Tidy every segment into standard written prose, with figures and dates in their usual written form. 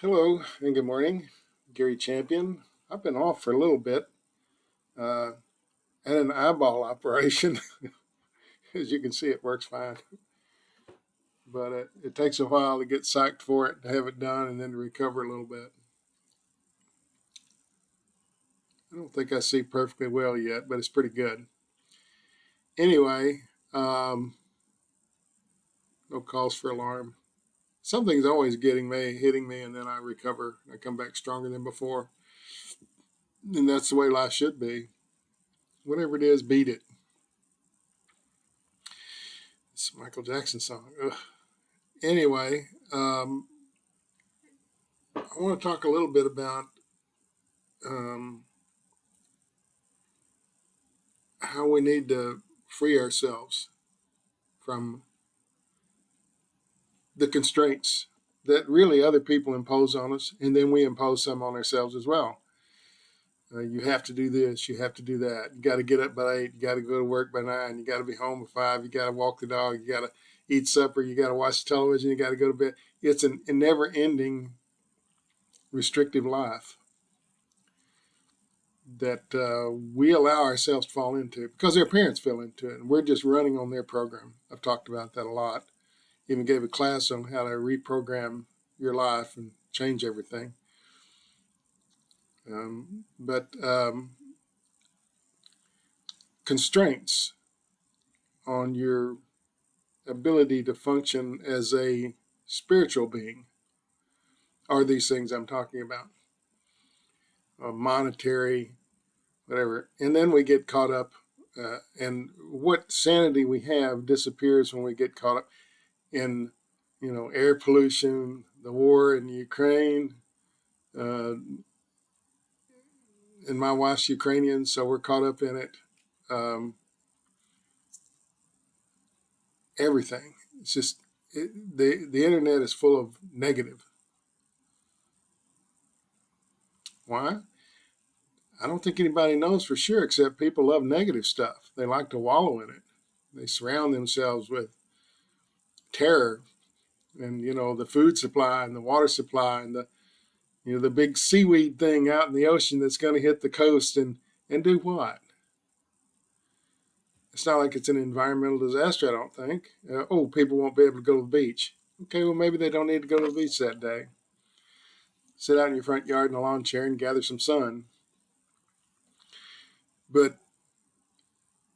Hello and good morning, Gary Champion. I've been off for a little bit. Uh, had an eyeball operation. As you can see, it works fine, but it takes a while to get psyched for it, to have it done, and then to recover a little bit. I don't think I see perfectly well yet, but it's pretty good. Anyway, no cause for alarm. Something's always hitting me, and then I recover. I come back stronger than before, and that's the way life should be. Whatever it is, beat it. It's a Michael Jackson song. Ugh. Anyway, I want to talk a little bit about um, how we need to free ourselves from the constraints that really other people impose on us, and then we impose some on ourselves as well. You have to do this, you have to do that. You got to get up by 8, you got to go to work by 9, you got to be home by 5, you got to walk the dog, you got to eat supper, you got to watch television, you got to go to bed. It's a never ending restrictive life that we allow ourselves to fall into because their parents fell into it, and we're just running on their program. I've talked about that a lot. Even gave a class on how to reprogram your life and change everything. But constraints on your ability to function as a spiritual being are these things I'm talking about. Monetary, whatever. And then we get caught up, and what sanity we have disappears when we get caught up in, air pollution, the war in Ukraine, uh, and my wife's Ukrainian, so we're caught up in it. Everything. It's just the internet is full of negative. Why? I don't think anybody knows for sure, except people love negative stuff. They like to wallow in it. They surround themselves with terror and the food supply and the water supply and the big seaweed thing out in the ocean that's going to hit the coast and do what? It's not like it's an environmental disaster, I don't think. People won't be able to go to the beach. Okay, well, maybe they don't need to go to the beach that day. Sit out in your front yard in a lawn chair and gather some sun. But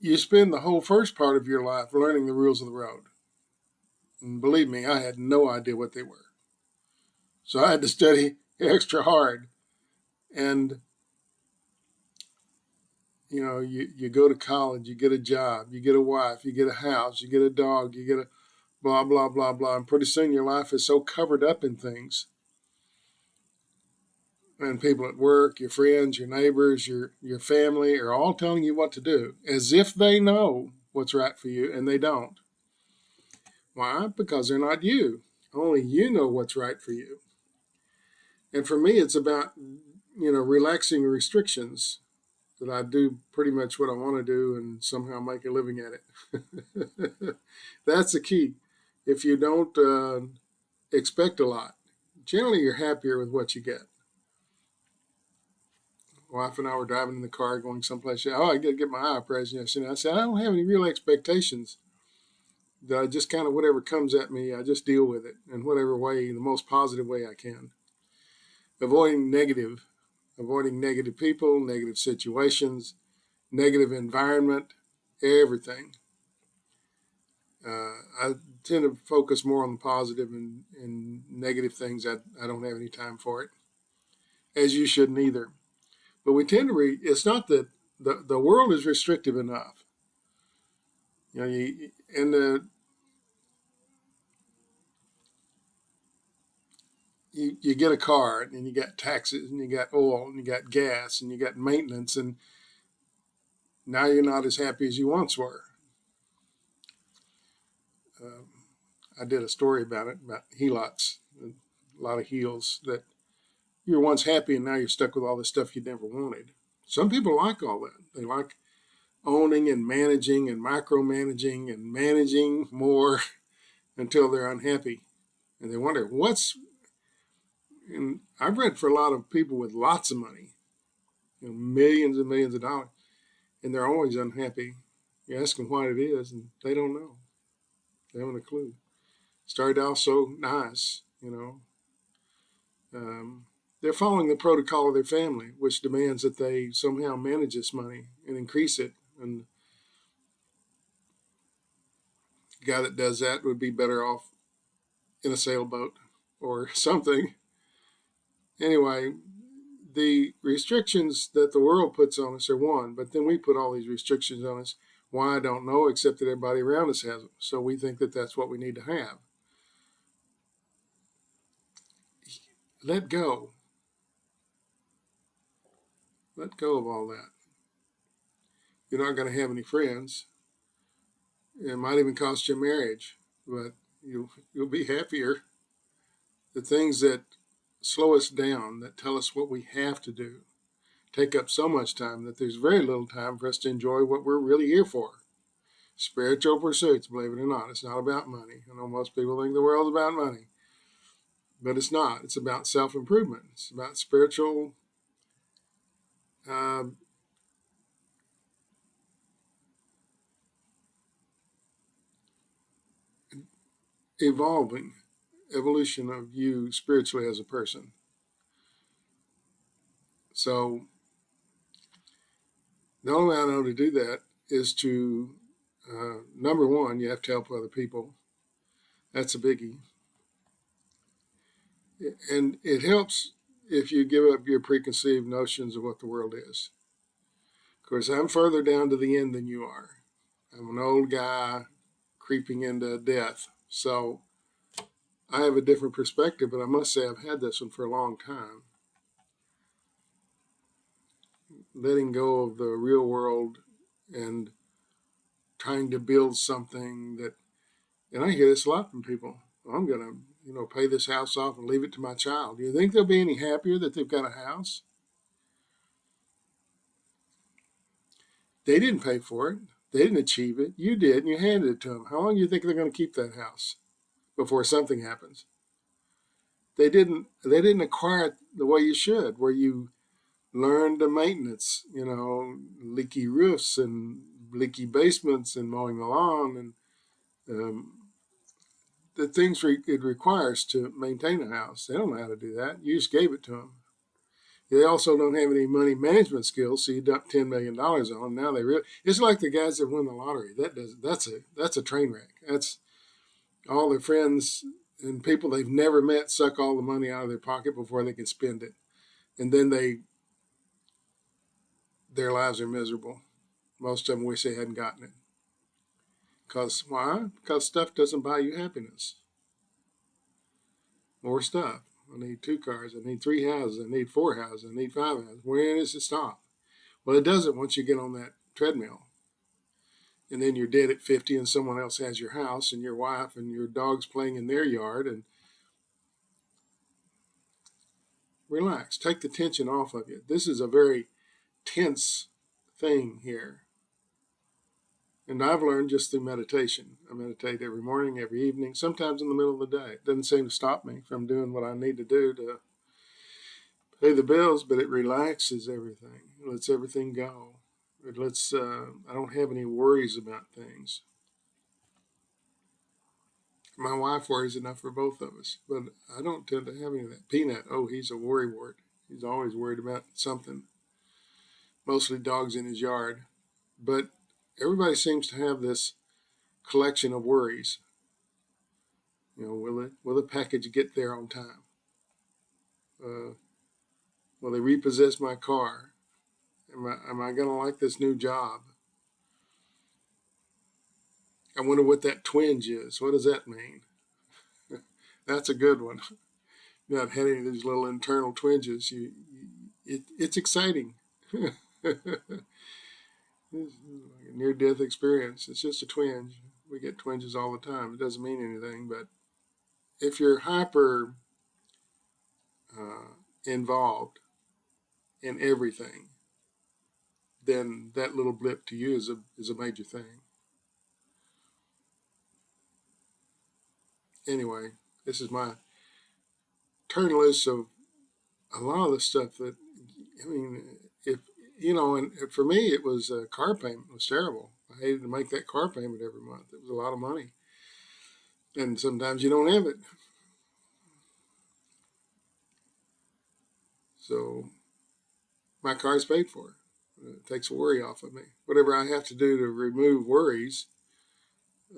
you spend the whole first part of your life learning the rules of the road. And believe me, I had no idea what they were. So I had to study extra hard. And you go to college, you get a job, you get a wife, you get a house, you get a dog, you get a blah, blah, blah, blah. And pretty soon your life is so covered up in things. And people at work, your friends, your neighbors, your family are all telling you what to do as if they know what's right for you, and they don't. Why? Because they're not you. Only you know what's right for you. And for me, it's about, relaxing restrictions that I do pretty much what I want to do and somehow make a living at it. That's the key. If you don't expect a lot, generally you're happier with what you get. Wife and I were driving in the car going someplace. Oh, I got to get my eye operation yesterday. I said, I don't have any real expectations. That I just kind of, whatever comes at me, I just deal with it in whatever way, the most positive way I can. Avoiding negative people, negative situations, negative environment, everything. I tend to focus more on the positive and negative things. I don't have any time for it, as you shouldn't either. But we tend to it's not that the world is restrictive enough. You get a car and you got taxes and you got oil and you got gas and you got maintenance, and now you're not as happy as you once were. I did a story about it, about helots, a lot of heels, that you were once happy and now you're stuck with all the stuff you never wanted. Some people like all that. They like owning and managing and micromanaging and managing more until they're unhappy. And they wonder, And I've read for a lot of people with lots of money, millions and millions of dollars, and they're always unhappy. You ask them what it is, and they don't know. They haven't a clue. Started out so nice. They're following the protocol of their family, which demands that they somehow manage this money and increase it. And the guy that does that would be better off in a sailboat or something. Anyway, the restrictions that the world puts on us are one, but then we put all these restrictions on us. Why, I don't know, except that everybody around us has them. So we think that that's what we need to have. Let go. Let go of all that. You're not going to have any friends. It might even cost you a marriage, but you'll be happier. The things that slow us down, that tell us what we have to do, take up so much time that there's very little time for us to enjoy what we're really here for. Spiritual pursuits, believe it or not. It's not about money. I know most people think the world's about money, but it's not. It's about self-improvement. It's about spiritual uh, evolution of you spiritually as a person. So the only way I know to do that is to, number one, you have to help other people. That's a biggie. And it helps if you give up your preconceived notions of what the world is. Of course, I'm further down to the end than you are. I'm an old guy creeping into death. So I have a different perspective, but I must say I've had this one for a long time. Letting go of the real world and trying to build something that, and I hear this a lot from people. I'm going to, pay this house off and leave it to my child. Do you think they'll be any happier that they've got a house? They didn't pay for it. They didn't achieve it. You did, and you handed it to them. How long do you think they're going to keep that house before something happens? They didn't. They didn't acquire it the way you should, where you learn the maintenance. Leaky roofs and leaky basements and mowing the lawn and the things it requires to maintain a house. They don't know how to do that. You just gave it to them. They also don't have any money management skills, so you dumped $10 million on them. Now they really, it's like the guys that win the lottery. That's a train wreck. That's all their friends and people they've never met suck all the money out of their pocket before they can spend it, and then their lives are miserable. Most of them wish they hadn't gotten it. Because why? Because stuff doesn't buy you happiness. More stuff. I need 2 cars. I need 3 houses. I need 4 houses. I need 5 houses. Where does it stop? Well, it doesn't once you get on that treadmill. And then you're dead at 50 and someone else has your house and your wife and your dog's playing in their yard. And relax. Take the tension off of you. This is a very tense thing here. And I've learned just through meditation. I meditate every morning, every evening, sometimes in the middle of the day. It doesn't seem to stop me from doing what I need to do to pay the bills, but it relaxes everything. It lets everything go. It lets, I don't have any worries about things. My wife worries enough for both of us, but I don't tend to have any of that. Peanut, oh, he's a worrywart. He's always worried about something, mostly dogs in his yard. But everybody seems to have this collection of worries. Will the package get there on time? Will they repossess my car? Am I going to like this new job? I wonder what that twinge is. What does that mean? That's a good one. Not had any of these little internal twinges. It's exciting. Near-death experience. It's just a twinge. We get twinges all the time. It doesn't mean anything, but if you're hyper involved in everything, then that little blip to you is a major thing. Anyway, this is my turn loose of a lot of the stuff that, I mean, if, and for me, it was car payment was terrible. I hated to make that car payment every month. It was a lot of money. And sometimes you don't have it. So my car's paid for. It takes a worry off of me. Whatever I have to do to remove worries,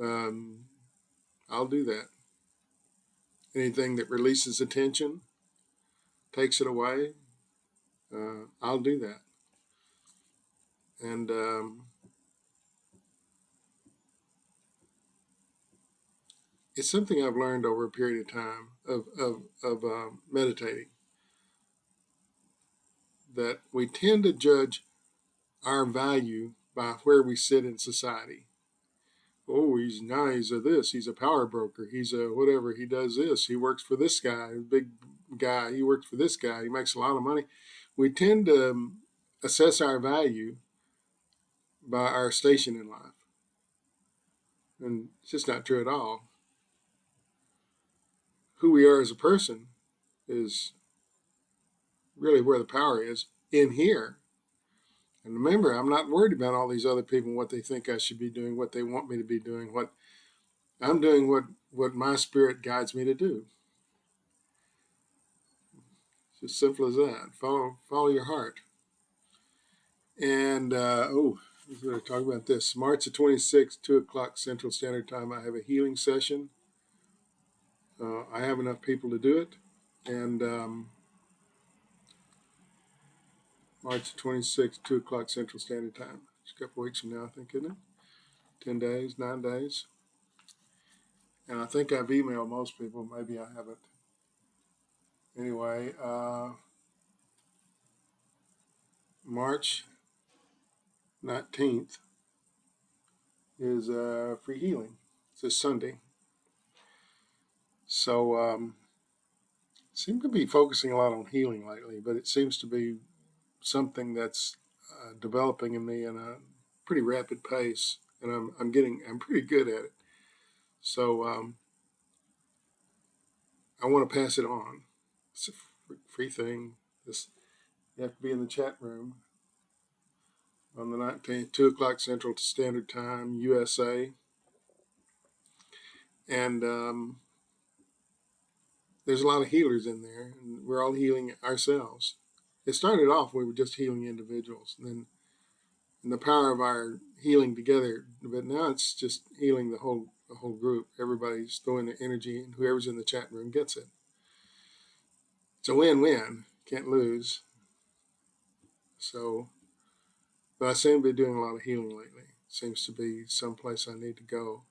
um, I'll do that. Anything that releases attention, takes it away, I'll do that. And it's something I've learned over a period of time of meditating, that we tend to judge our value by where we sit in society. Oh, he's nice or this. He's a power broker. He's a whatever. He does this. He works for this guy, big guy. He works for this guy. He makes a lot of money. We tend to assess our value by our station in life. And it's just not true at all. Who we are as a person is really where the power is in here. And remember, I'm not worried about all these other people and what they think I should be doing, what they want me to be doing. What I'm doing, what my spirit guides me to do. It's as simple as that. Follow your heart. And let's talk about this. March the 26th, 2 o'clock Central Standard Time. I have a healing session. I have enough people to do it, and March the 26th, 2 o'clock Central Standard Time. It's a couple weeks from now, I think, isn't it? 10 days, 9 days. And I think I've emailed most people. Maybe I haven't. Anyway, March 19th is free healing. It's a Sunday. So seem to be focusing a lot on healing lately, but it seems to be something that's developing in me in a pretty rapid pace, and I'm pretty good at it. So I want to pass it on. It's a free thing. You have to be in the chat room on the 19th, 2 o'clock Central Standard Time, USA. And there's a lot of healers in there, and we're all healing ourselves. It started off, we were just healing individuals, and then and the power of our healing together, but now it's just healing the whole group. Everybody's throwing their energy, and whoever's in the chat room gets it. It's a win-win. Can't lose. So, but I seem to be doing a lot of healing lately. Seems to be someplace I need to go.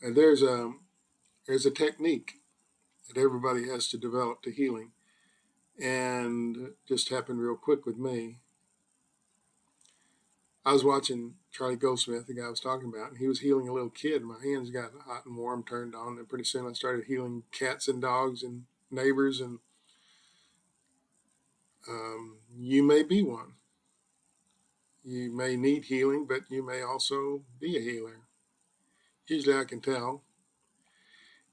And there's a technique that everybody has to develop to healing, and it just happened real quick with me. I was watching Charlie Goldsmith, the guy I was talking about, and he was healing a little kid. My hands got hot and warm, turned on, and pretty soon I started healing cats and dogs and neighbors, and you may be one. You may need healing, but you may also be a healer. Usually I can tell.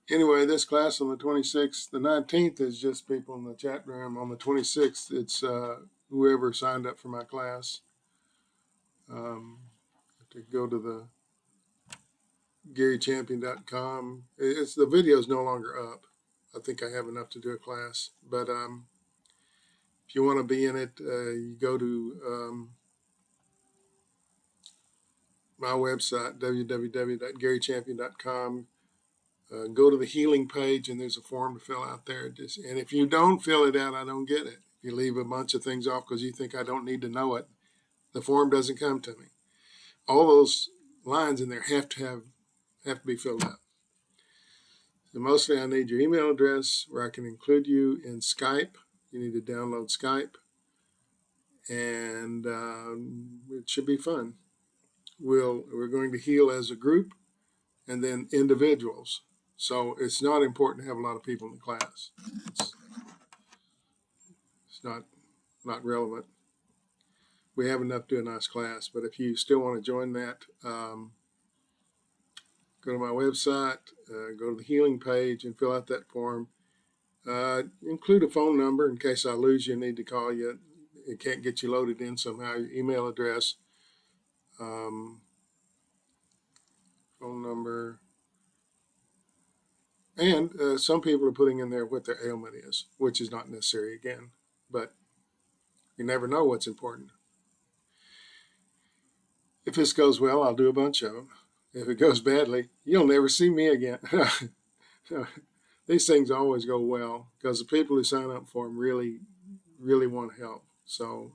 Anyway, this class on the 26th, the 19th is just people in the chat room. On the 26th, it's whoever signed up for my class. To go to the GaryChampion.com. The video is no longer up. I think I have enough to do a class. But if you want to be in it, you go to my website, www.GaryChampion.com. Go to the healing page, and there's a form to fill out there. And if you don't fill it out, I don't get it. If you leave a bunch of things off because you think I don't need to know it, the form doesn't come to me. All those lines in there have to be filled out. So mostly I need your email address where I can include you in Skype. You need to download Skype, and it should be fun. We're going to heal as a group and then individuals. So it's not important to have a lot of people in the class. It's not relevant. We have enough to do a nice class, but if you still want to join that, go to my website, go to the healing page and fill out that form. Include a phone number in case I lose you and need to call you. It can't get you loaded in somehow. Your email address, um, phone number, and some people are putting in there what their ailment is, which is not necessary again. But you never know what's important. If this goes well, I'll do a bunch of them. If it goes badly, you'll never see me again. These things always go well because the people who sign up for them really, really want help. So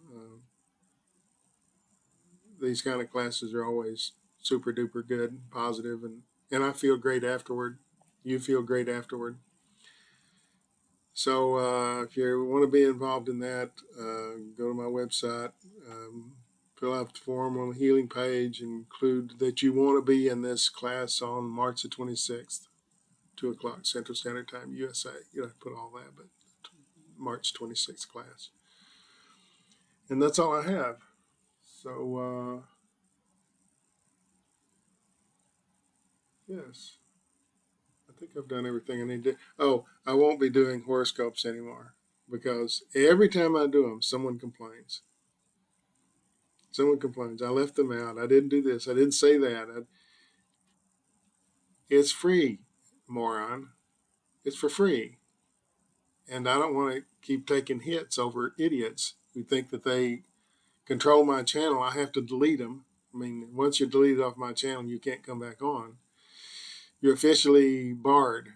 these kind of classes are always super duper good, positive, and I feel great afterward. You feel great afterward. So if you want to be involved in that, go to my website, fill out the form on the healing page, include that you want to be in this class on March the 26th, 2 o'clock Central Standard Time, USA. You don't have to put all that, but March 26th class. And that's all I have. So, yes, I think I've done everything I need to. Oh, I won't be doing horoscopes anymore because every time I do them, someone complains. Someone complains. I left them out. I didn't do this. I didn't say that. It's free, moron. It's for free. And I don't want to keep taking hits over idiots who think that they control my channel. I have to delete them. I mean, once you're deleted off my channel, you can't come back on. You're officially barred.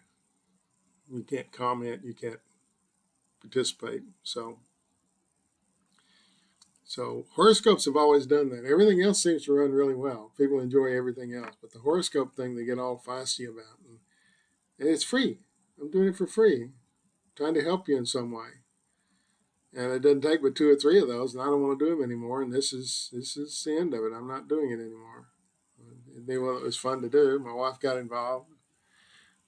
You can't comment. You can't participate. So horoscopes have always done that. Everything else seems to run really well. People enjoy everything else. But the horoscope thing, they get all feisty about. And it's free. I'm doing it for free, trying to help you in some way. And it doesn't take but 2 or 3 of those, and I don't want to do them anymore. And this is the end of it. I'm not doing it anymore. It was fun to do. My wife got involved.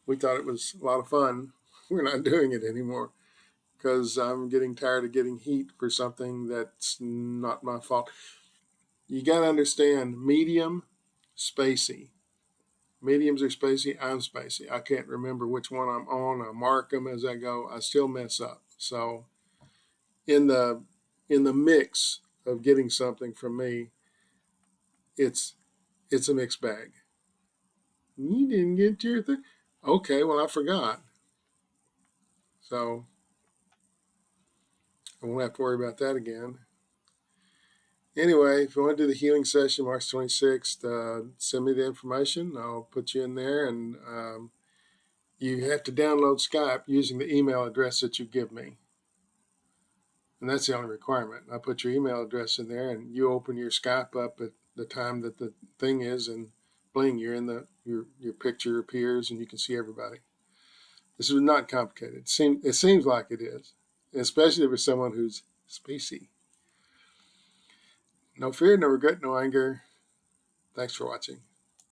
We thought it was a lot of fun. We're not doing it anymore because I'm getting tired of getting heat for something that's not my fault. You got to understand, medium, spacey. Mediums are spacey. I'm spacey. I can't remember which one I'm on. I mark them as I go. I still mess up. So in the mix of getting something from me, it's a mixed bag. You didn't get your thing. Okay, well I forgot. So I won't have to worry about that again. Anyway, if you want to do the healing session March 26th, send me the information. I'll put you in there, and you have to download Skype using the email address that you give me. And that's the only requirement. I put your email address in there, and you open your Skype up at the time that the thing is, and bling, you're in your picture appears, and you can see everybody. This is not complicated. It seems like it is, especially for someone who's spacey. No fear, no regret, no anger. Thanks for watching.